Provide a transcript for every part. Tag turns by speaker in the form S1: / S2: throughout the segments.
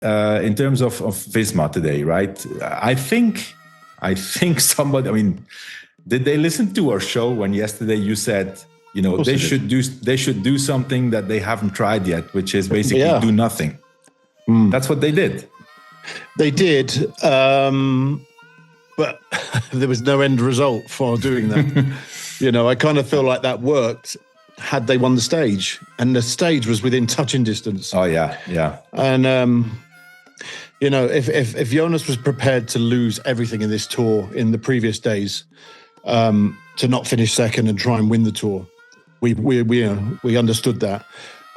S1: in terms of Visma today, right? I think somebody. I mean, did they listen to our show when yesterday you said, they should do something that they haven't tried yet, which is basically do nothing. That's what they did.
S2: They did, but there was no end result for doing that. I kind of feel like that worked had they won the stage, and the stage was within touching distance.
S1: Oh yeah.
S2: And if Jonas was prepared to lose everything in this tour in the previous days, to not finish second and try and win the tour, we understood that.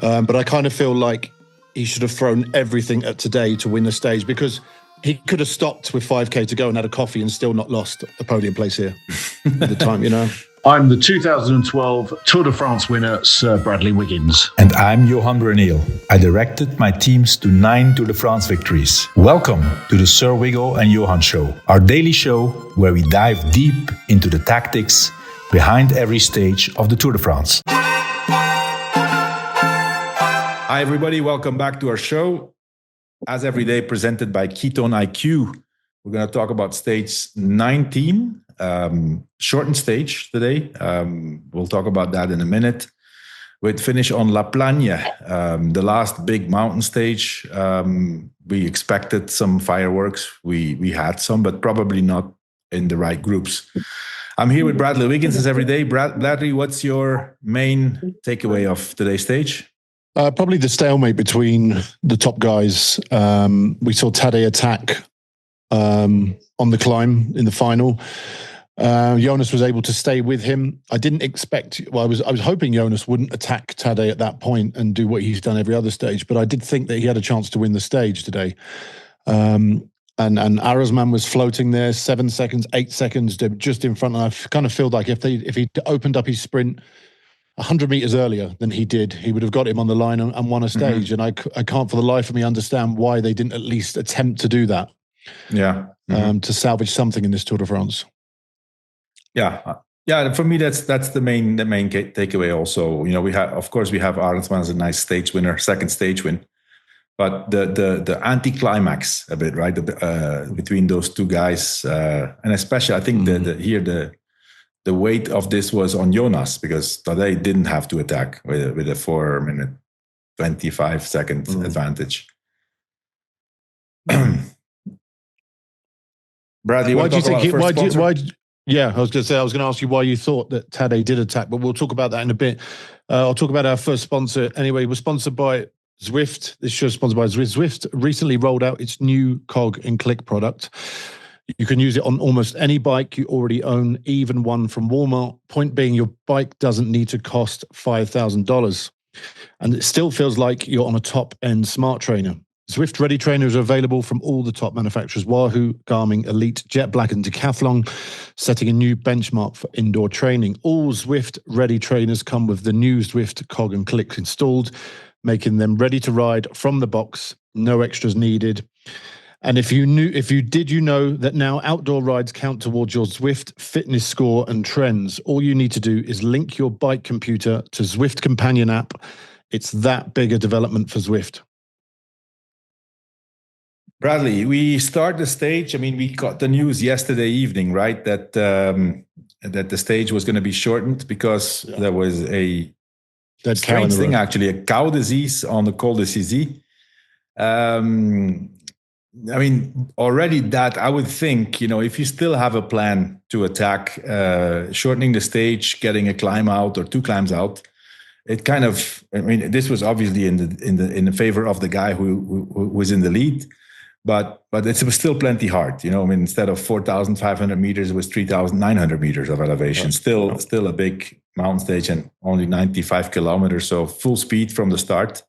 S2: But I kind of feel like he should have thrown everything at today to win the stage, because he could have stopped with 5K to go and had a coffee and still not lost a podium place here at the time,
S3: I'm the 2012 Tour de France winner, Sir Bradley Wiggins.
S4: And I'm Johan Bruyneel. I directed my teams to 9 Tour de France victories. Welcome to the Sir Wiggo and Johan Show, our daily show where we dive deep into the tactics behind every stage of the Tour de France.
S1: Hi, everybody. Welcome back to our show. As every day, presented by Ketone IQ. We're going to talk about stage 19, shortened stage today. We'll talk about that in a minute. With finish on La Planche, the last big mountain stage. We expected some fireworks. We had some, but probably not in the right groups. I'm here with Bradley Wiggins as every day. Bradley, what's your main takeaway of today's stage?
S2: Probably the stalemate between the top guys. We saw Tadej attack on the climb in the final. Jonas was able to stay with him. I didn't expect. Well, I was hoping Jonas wouldn't attack Tadej at that point and do what he's done every other stage. But I did think that he had a chance to win the stage today. And Arazman was floating there, 7 seconds, 8 seconds, just in front. And I kind of feel like if he opened up his sprint 100 meters earlier than he did, he would have got him on the line and won a stage. And I can't for the life of me understand why they didn't at least attempt to do that.
S1: Yeah.
S2: To salvage something in this Tour de France.
S1: Yeah. For me, that's the main takeaway. Also, we have Arendsman as a nice stage winner, second stage win, but the anticlimax a bit, right? Between those two guys, and especially I think the weight of this was on Yonas, because Tadej didn't have to attack with a 4-minute, 25-second advantage. Bradley,
S2: why do you think? I was going to say, I was going to ask you why you thought that Tadej did attack, but we'll talk about that in a bit. I'll talk about our first sponsor. Anyway, we're sponsored by Zift. This show is sponsored by Zift. Zift recently rolled out its new cog and click product. You can use it on almost any bike you already own, even one from Walmart. Point being, your bike doesn't need to cost $5,000. And it still feels like you're on a top-end smart trainer. Zwift Ready trainers are available from all the top manufacturers: Wahoo, Garmin, Elite, Jet Black, and Decathlon, setting a new benchmark for indoor training. All Zwift Ready trainers come with the new Zwift cog and click installed, making them ready to ride from the box, no extras needed. And if you know that now outdoor rides count towards your Zwift fitness score and trends, all you need to do is link your bike computer to Zwift Companion app. It's that big a development for Zwift.
S1: Bradley, we start the stage. I mean, we got the news yesterday evening, right? That the stage was going to be shortened because there was a strange thing, actually, a cow disease on the Col de Sizy. I mean, already that, I would think, if you still have a plan to attack, shortening the stage, getting a climb out or two climbs out, it kind of, this was obviously in the favor of the guy who was in the lead, but it was still plenty hard, instead of 4,500 meters, it was 3,900 meters of elevation, still a big mountain stage and only 95 kilometers. So full speed from the start.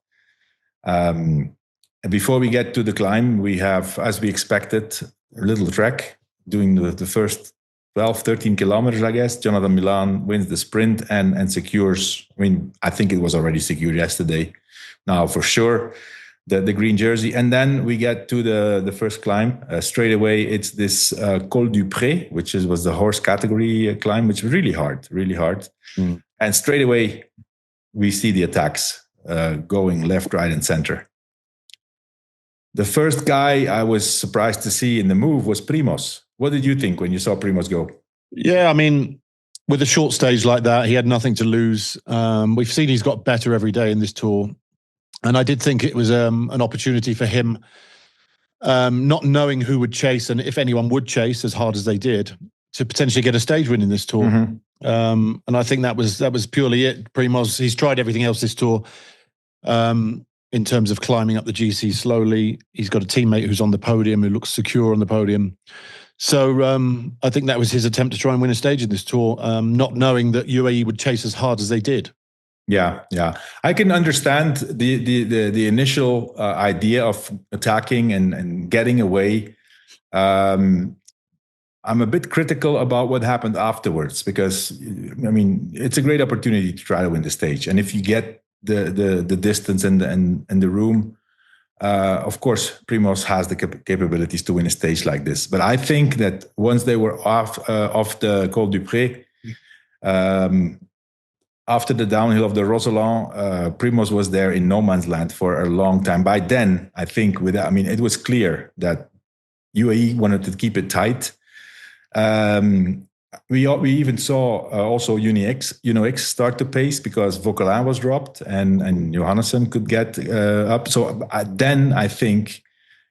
S1: And before we get to the climb, we have, as we expected, a little trek, doing the first 12, 13 kilometers, I guess. Jonathan Milan wins the sprint and secures, I think it was already secured yesterday, now for sure, the green jersey. And then we get to the first climb. Straight away, it's this Col du Pré, which was the horse category climb, which was really hard. Mm. And straight away, we see the attacks going left, right, and center. The first guy I was surprised to see in the move was Primoz. What did you think when you saw Primoz go?
S2: Yeah, I mean, with a short stage like that, he had nothing to lose. We've seen he's got better every day in this Tour. And I did think it was an opportunity for him, not knowing who would chase and if anyone would chase as hard as they did, to potentially get a stage win in this Tour. And I think that was purely it. Primoz, he's tried everything else this Tour in terms of climbing up the GC slowly. He's got a teammate who's on the podium, who looks secure on the podium. So I think that was his attempt to try and win a stage in this Tour, not knowing that UAE would chase as hard as they did.
S1: Yeah. I can understand the initial idea of attacking and getting away. I'm a bit critical about what happened afterwards because, I mean, it's a great opportunity to try to win the stage. And if you get the distance and the room, of course, Primoz has the capabilities to win a stage like this. But I think that once they were off the Col du Pré, after the downhill of the Roseland, Primoz was there in no man's land for a long time. By then, I think it was clear that UAE wanted to keep it tight. We even saw also UNOX start to pace because Vauquelin was dropped and Johannesson could get up. So then I think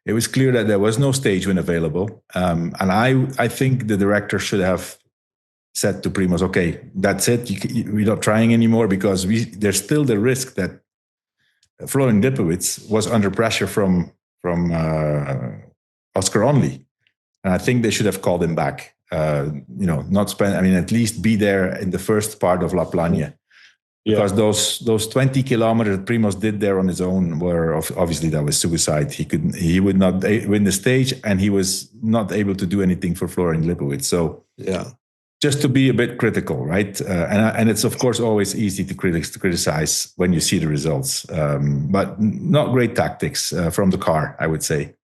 S1: it was clear that there was no stage win available. And I think the director should have said to Primoz, okay, that's it. We're not trying anymore because there's still the risk that Florian Lipowitz was under pressure from Oscar Onley. And I think they should have called him back. Not spend, at least be there in the first part of La Plagne. Because those 20 kilometers that Primoz did there on his own were obviously that was suicide. He would not win the stage and he was not able to do anything for Florian Lipowitz. So just to be a bit critical, right? And it's of course always easy to criticize when you see the results, but not great tactics from the car, I would say.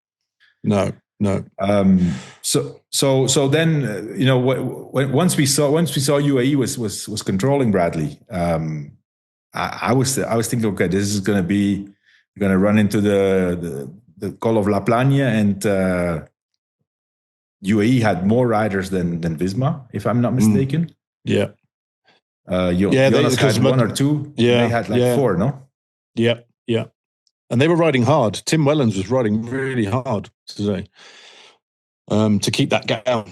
S2: No.
S1: So then once we saw UAE was controlling Bradley, I was thinking, okay, this is going to run into the Col of La Plagne, and UAE had more riders than Visma, if I'm not mistaken.
S2: Yeah.
S1: Yonas had one or two.
S2: Yeah,
S1: they had four, no?
S2: Yeah. And they were riding hard. Tim Wellins was riding really hard today to keep that gap down.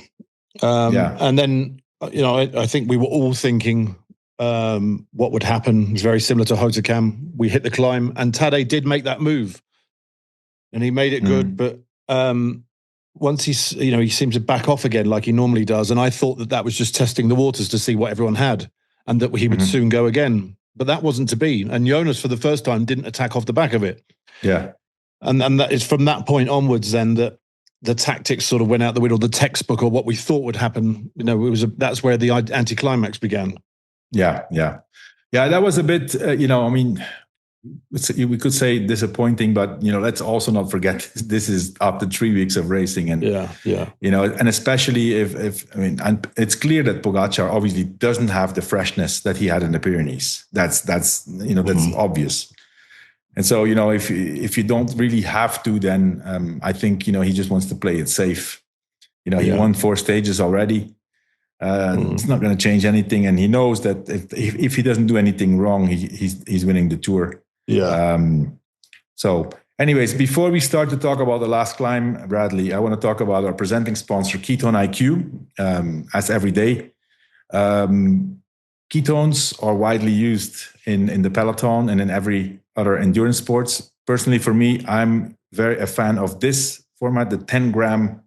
S2: And then, I think we were all thinking what would happen. It was very similar to Hotekam. We hit the climb, and Tadej did make that move, and he made it good. But once he seemed to back off again like he normally does, and I thought that was just testing the waters to see what everyone had, and that he would soon go again. But that wasn't to be. And Yonas, for the first time, didn't attack off the back of it.
S1: Yeah.
S2: And that is from that point onwards then that the tactics sort of went out the window, the textbook or what we thought would happen. That's where the anticlimax began.
S1: Yeah. That was a bit, we could say disappointing, but let's also not forget this is after 3 weeks of racing, and and especially if and it's clear that Pogačar obviously doesn't have the freshness that he had in the Pyrenees. That's obvious. And so if you don't really have to, then I think he just wants to play it safe. He won 4 stages already. It's not going to change anything, and he knows that if he doesn't do anything wrong, he's winning the Tour. So anyways, before we start to talk about the last climb, Bradley, I want to talk about our presenting sponsor, Ketone IQ, as every day. Ketones are widely used in the peloton and in every other endurance sports. Personally, for me, I'm very a fan of this format, the 10-gram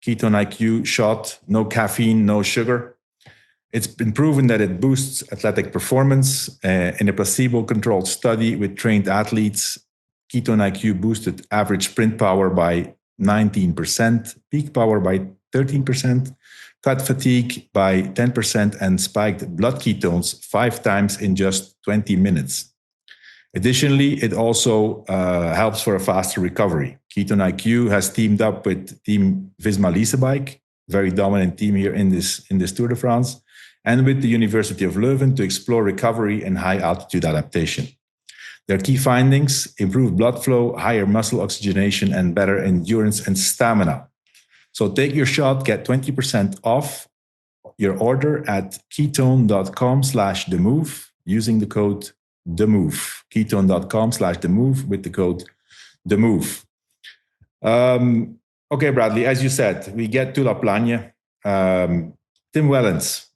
S1: Ketone IQ shot, no caffeine, no sugar. It's been proven that it boosts athletic performance. In a placebo-controlled study with trained athletes, Ketone IQ boosted average sprint power by 19%, peak power by 13%, cut fatigue by 10%, and spiked blood ketones 5 times in just 20 minutes. Additionally, it also helps for a faster recovery. Ketone IQ has teamed up with Team Visma Leasebike, very dominant team here in this Tour de France, and with the University of Leuven to explore recovery and high altitude adaptation. Their key findings: improved blood flow, higher muscle oxygenation, and better endurance and stamina. So take your shot, get 20% off your order at ketone.com/themove using the code THEMOVE. Ketone.com/themove with the code THEMOVE. Okay, Bradley, as you said, we get to La Plagne. Tim Wellins.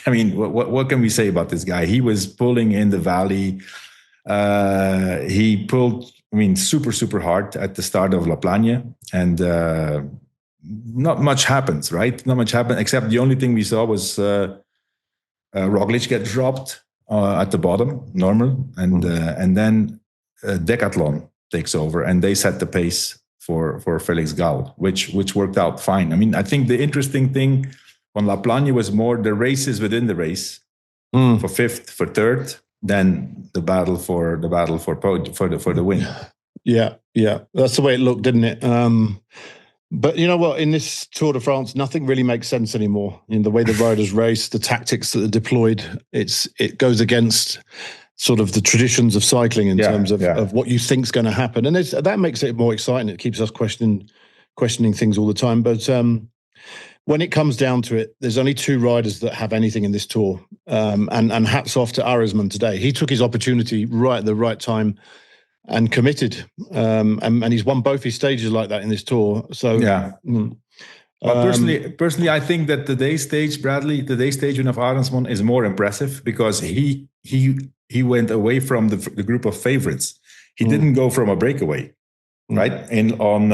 S1: I mean, what can we say about this guy? He was pulling in the valley. He pulled, super, super hard at the start of La Plagne. And not much happens, right? Not much happened, except the only thing we saw was Roglic get dropped at the bottom, normal. And then Decathlon takes over, and they set the pace for Felix Gall, which worked out fine. I mean, I think the interesting thing on La Plagne was more the races within the race for fifth, for third, than the battle for the win.
S2: Yeah, that's the way it looked, didn't it? But you know what? In this Tour de France, nothing really makes sense anymore. In the way the riders race, the tactics that are deployed, it goes against sort of the traditions of cycling in terms of what you think's going to happen, and that makes it more exciting. It keeps us questioning things all the time. But when it comes down to it, there's only two riders that have anything in this Tour, and hats off to Arisman today. He took his opportunity right at the right time and committed, and he's won both his stages like that in this Tour. So
S1: yeah. Well, personally, I think that today's stage, Bradley, today's stage of Arendsman is more impressive because he went away from the group of favorites. He didn't go from a breakaway, right? And on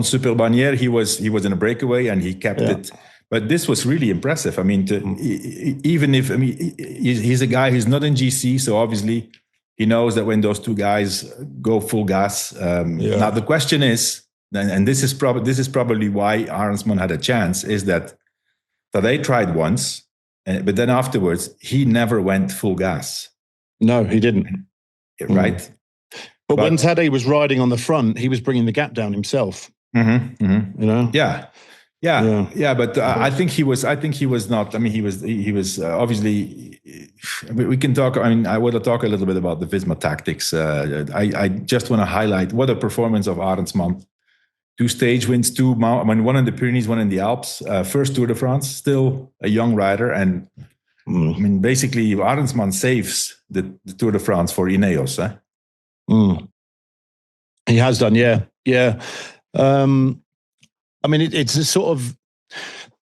S1: Super Bagnères, he was in a breakaway and he kept it. But this was really impressive. I mean, he's a guy who's not in GC, so obviously he knows that when those two guys go full gas. Now the question is, and this is probably why Arendsman had a chance, is that they tried once, but then afterwards he never went full gas.
S2: No, he didn't.
S1: Right.
S2: But when Tadej was riding on the front, he was bringing the gap down himself. You know.
S1: Yeah. But I think he was not. I mean, he was obviously. We can talk. I mean, I want to talk a little bit about the Visma tactics. I just want to highlight what a performance of Arendsman. 2 stage wins, 2 one in the Pyrenees, one in the Alps. First Tour de France, still a young rider, and I mean, basically, Arendsman saves the Tour de France for Ineos.
S2: He has done, yeah. I mean, it's a sort of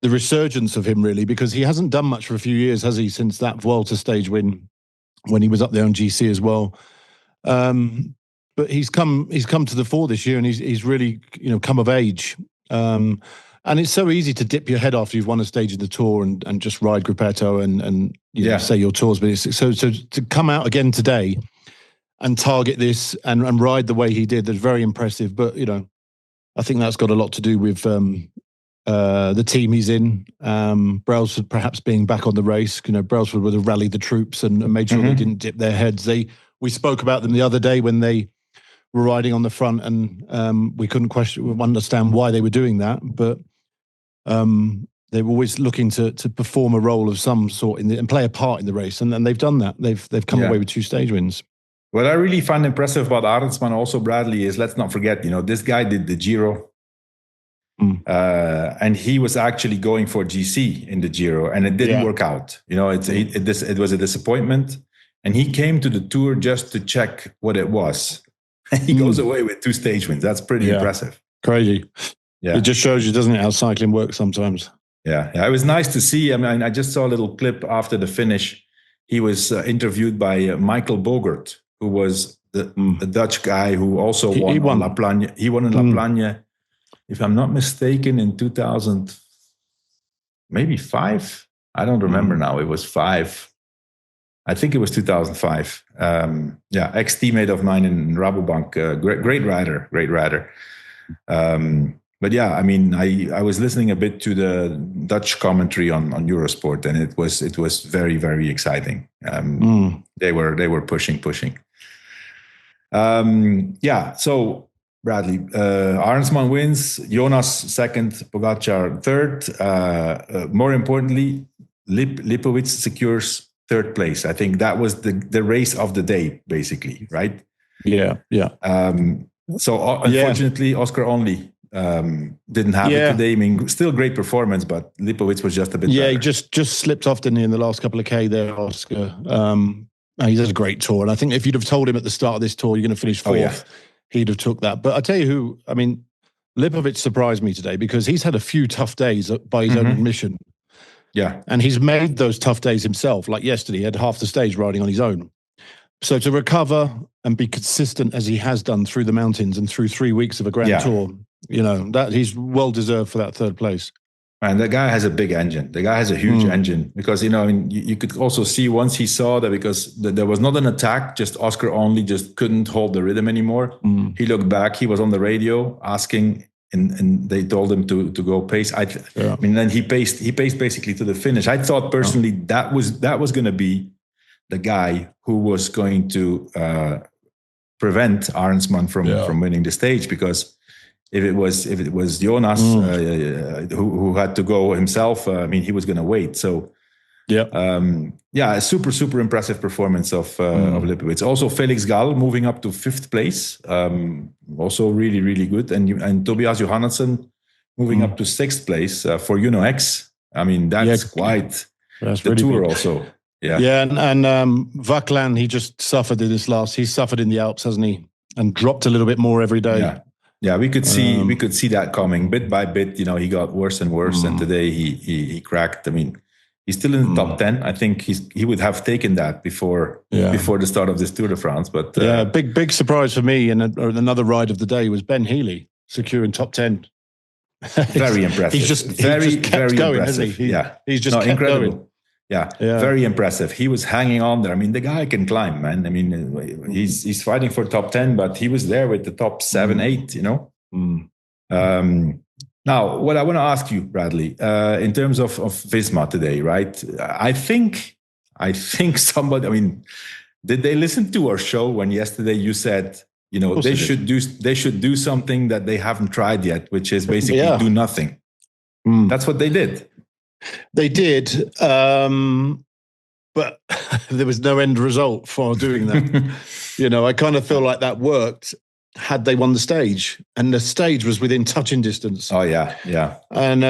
S2: the resurgence of him, really, because he hasn't done much for a few years, has he, since that Vuelta stage win when he was up there on GC as well. But he's come to the fore this year, and he's really come of age. And it's so easy to dip your head after you've won a stage in the Tour and just ride Gruppetto and say your tours. But so to come out again today and target this and ride the way he did, that's very impressive. But I think that's got a lot to do with the team he's in. Brailsford perhaps being back on the race. Brailsford would have rallied the troops and made sure they didn't dip their heads. We spoke about them the other day when they were riding on the front, and we couldn't understand why they were doing that, but they were always looking to perform a role of some sort and play a part in the race, and they've done that. They've come away with 2 stage wins.
S1: What I really find impressive about Arendsman also, Bradley, is let's not forget, this guy did the Giro, and he was actually going for GC in the Giro, and it didn't work out. It was a disappointment, and he came to the Tour just to check what it was. He goes away with 2 stage wins. That's pretty impressive.
S2: Crazy. Yeah. It just shows you, doesn't it, how cycling works sometimes.
S1: Yeah. It was nice to see. I mean, I just saw a little clip after the finish. He was interviewed by Michael Bogert, who was the Dutch guy who also won La Plagne. He won in La Plagne, if I'm not mistaken, in 2000, maybe 5. I don't remember now. It was 5. I think it was 2005. Ex-teammate of mine in Rabobank. Great rider. But yeah, I mean, I was listening a bit to the Dutch commentary on Eurosport, and it was very, very exciting. They were pushing. So Bradley, Arendsman wins, Jonas second, Pogačar third. More importantly, Lipowitz secures third place. I think that was the race of the day, basically, right?
S2: Yeah.
S1: So unfortunately, Oscar only didn't have it today. I mean, still great performance, but Lipowitz was just a bit better.
S2: He just slipped off, didn't he, in the last couple of K there, Oscar. He's had a great tour. And I think if you'd have told him at the start of this tour, you're going to finish fourth, he'd have took that. But I tell you who, I mean, Lipowitz surprised me today because he's had a few tough days by his own admission.
S1: Yeah.
S2: And he's made those tough days himself. Like yesterday, he had half the stage riding on his own. So to recover and be consistent as he has done through the mountains and through 3 weeks of a Grand Tour, that he's well deserved for that third place.
S1: And the guy has a big engine. The guy has a huge engine because, you could also see once he saw that because there was not an attack, just Oscar only just couldn't hold the rhythm anymore. He looked back. He was on the radio asking, and they told him to go pace. I mean, then he paced basically to the finish. I thought personally that was going to be the guy who was going to prevent Arensman from winning the stage, because if it was Jonas who had to go himself, I mean, he was going to wait. So a super impressive performance of Lipowitz. Also Felix Gall moving up to fifth place, also really good, and Tobias Johannesson moving up to sixth place for X. I mean, that's quite the
S2: really
S1: tour
S2: big.
S1: Also.
S2: And Vaclan, he just suffered in this last. He's suffered in the Alps, hasn't he? And dropped a little bit more every day.
S1: Yeah, we could see that coming bit by bit. He got worse and worse, and today he cracked. I mean, he's still in the top 10. I think he would have taken that before the start of this Tour de France. But
S2: big surprise for me. And another ride of the day was Ben Healy securing top 10.
S1: Very impressive.
S2: He's just very
S1: going,
S2: impressive.
S1: Hasn't he?
S2: He's just
S1: incredible.
S2: Going.
S1: Yeah, very impressive. He was hanging on there. I mean, the guy can climb, man. I mean, he's fighting for top 10, but he was there with the top 7, 8, Now, what I want to ask you, Bradley, in terms of Visma today, right? I think somebody, I mean, did they listen to our show when yesterday you said, they should do something that they haven't tried yet, which is basically do nothing. That's what they did.
S2: They did, but there was no end result for doing that. I kind of feel like that worked had they won the stage, and the stage was within touching distance.
S1: Oh yeah.
S2: And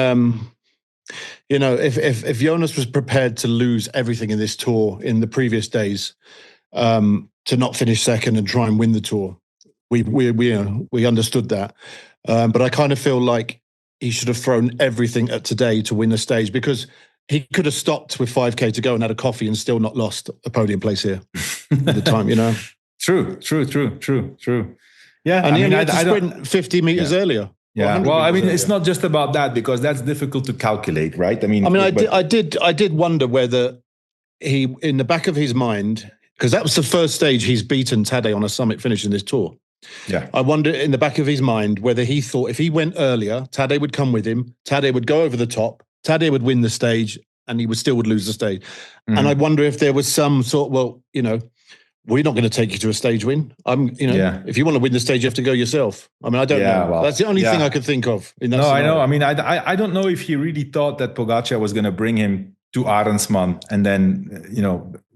S2: if Yonas was prepared to lose everything in this tour in the previous days, to not finish second and try and win the tour, we understood that. But I kind of feel like he should have thrown everything at today to win the stage, because he could have stopped with 5K to go and had a coffee and still not lost a podium place here at the time,
S1: True. Yeah.
S2: And he had to sprint 50 meters earlier.
S1: Yeah. Well, I mean, it's not just about that, because that's difficult to calculate, right?
S2: I did wonder whether he, in the back of his mind, because that was the first stage he's beaten Tadej on a summit finish in this tour.
S1: Yeah,
S2: I wonder in the back of his mind whether he thought if he went earlier, Tadej would come with him, Tadej would go over the top, Tadej would win the stage, and he would lose the stage. And I wonder if there was some sort, we're not going to take you to a stage win. If you want to win the stage, you have to go yourself. I mean, I don't know. Well, that's the only thing I could think of. In that scenario.
S1: I know. I mean, I don't know if he really thought that Pogacar was going to bring him to Arensman and then,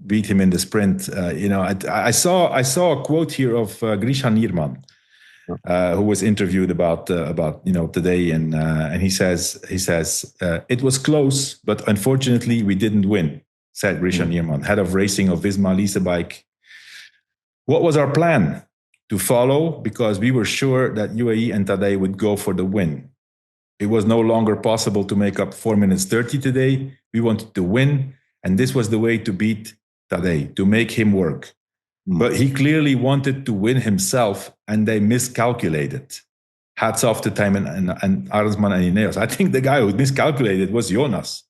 S1: beat him in the sprint. I saw a quote here of Grisha Nierman, who was interviewed about today, and he says it was close, but unfortunately we didn't win, said Grisha Nierman, head of racing of Visma Lease Bike. What was our plan? To follow, because we were sure that UAE and Tadej would go for the win. It was no longer possible to make up 4 minutes 30 today. We wanted to win, and this was the way to beat Tadej, to make him work. But he clearly wanted to win himself, and they miscalculated. Hats off to Time and Arensman and Ineos. I think the guy who miscalculated was Jonas,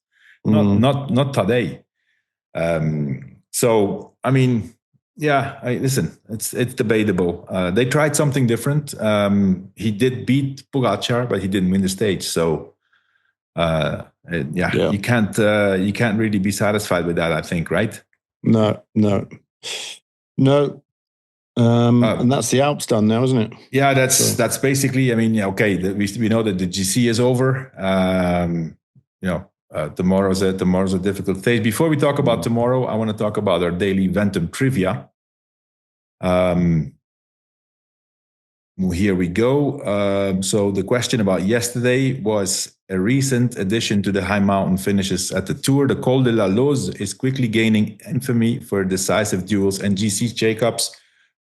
S1: not Tadej. So, I mean, listen, it's debatable. They tried something different. He did beat Pogacar, but he didn't win the stage. So, you can't really be satisfied with that, I think, right?
S2: No. And that's the Alps done now, isn't it?
S1: Yeah, that's basically. I mean, we know that the GC is over. tomorrow's a difficult stage. Before we talk about tomorrow, I want to talk about our daily Ventum trivia. Here we go. So the question about yesterday was a recent addition to the high mountain finishes at the Tour. The Col de la Loze is quickly gaining infamy for decisive duels and GC shakeups.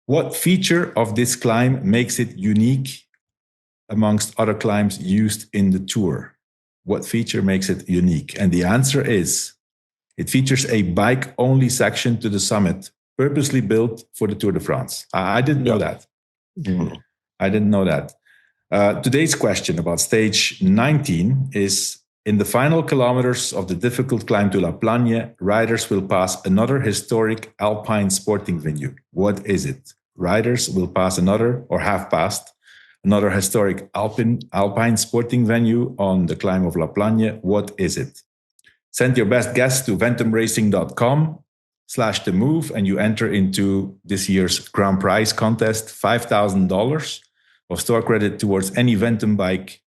S1: What feature of this climb makes it unique amongst other climbs used in the Tour? What feature makes it unique? And the answer is, it features a bike-only section to the summit, purposely built for the Tour de France. I didn't know that.
S2: Mm.
S1: I didn't know that. Today's question about stage 19 is, in the final kilometers of the difficult climb to La Planche, riders will pass another historic alpine sporting venue. What is it? Riders will pass another, or have passed, another historic alpine sporting venue on the climb of La Planche. What is it? Send your best guess to ventumracing.com/the move, and you enter into this year's grand prize contest, $5,000 of store credit towards any Ventum bike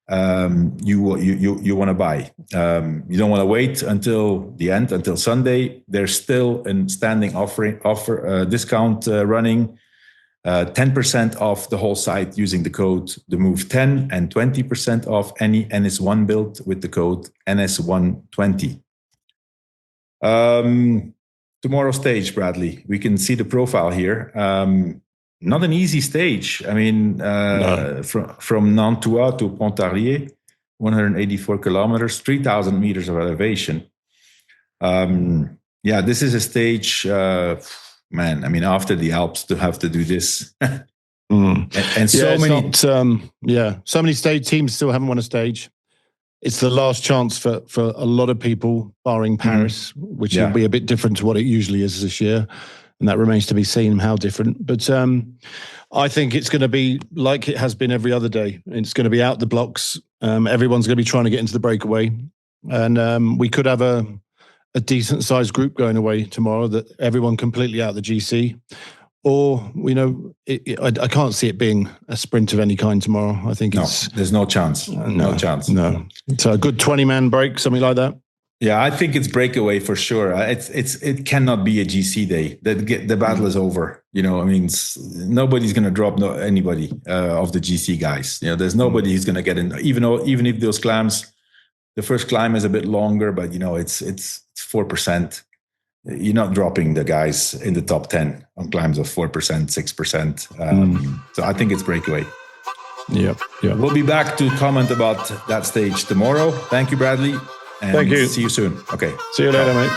S1: you want to buy. You don't want to wait until the end, until Sunday. There's still a standing offer discount running. 10% off the whole site using the code TheMove10, and 20% off any NS1 build with the code NS120. Tomorrow's stage, Bradley. We can see the profile here. Not an easy stage. I mean, no. From Nantua to Pontarlier, 184 kilometers, 3,000 meters of elevation. This is a stage, man, I mean, after the Alps to have to do this. and so many...
S2: so many stage teams still haven't won a stage. It's the last chance for a lot of people, barring Paris, which will be a bit different to what it usually is this year. And that remains to be seen how different. But I think it's going to be like it has been every other day. It's going to be out the blocks. Everyone's going to be trying to get into the breakaway. And we could have a decent-sized group going away tomorrow, that everyone completely out of the GC. Or, I can't see it being a sprint of any kind tomorrow. I think
S1: there's no chance. No chance.
S2: No. So a good 20-man break, something like that.
S1: Yeah, I think it's breakaway for sure. It cannot be a GC day. The battle is over. Nobody's going to drop anybody of the GC guys. There's nobody who's going to get in. Even if those climbs, the first climb is a bit longer, but it's 4%. You're not dropping the guys in the top 10 on climbs of 4%, 6%. So I think it's breakaway.
S2: Yeah.
S1: We'll be back to comment about that stage tomorrow. Thank you, Bradley. And
S2: thank you.
S1: See you soon. Okay.
S2: See you later, mate.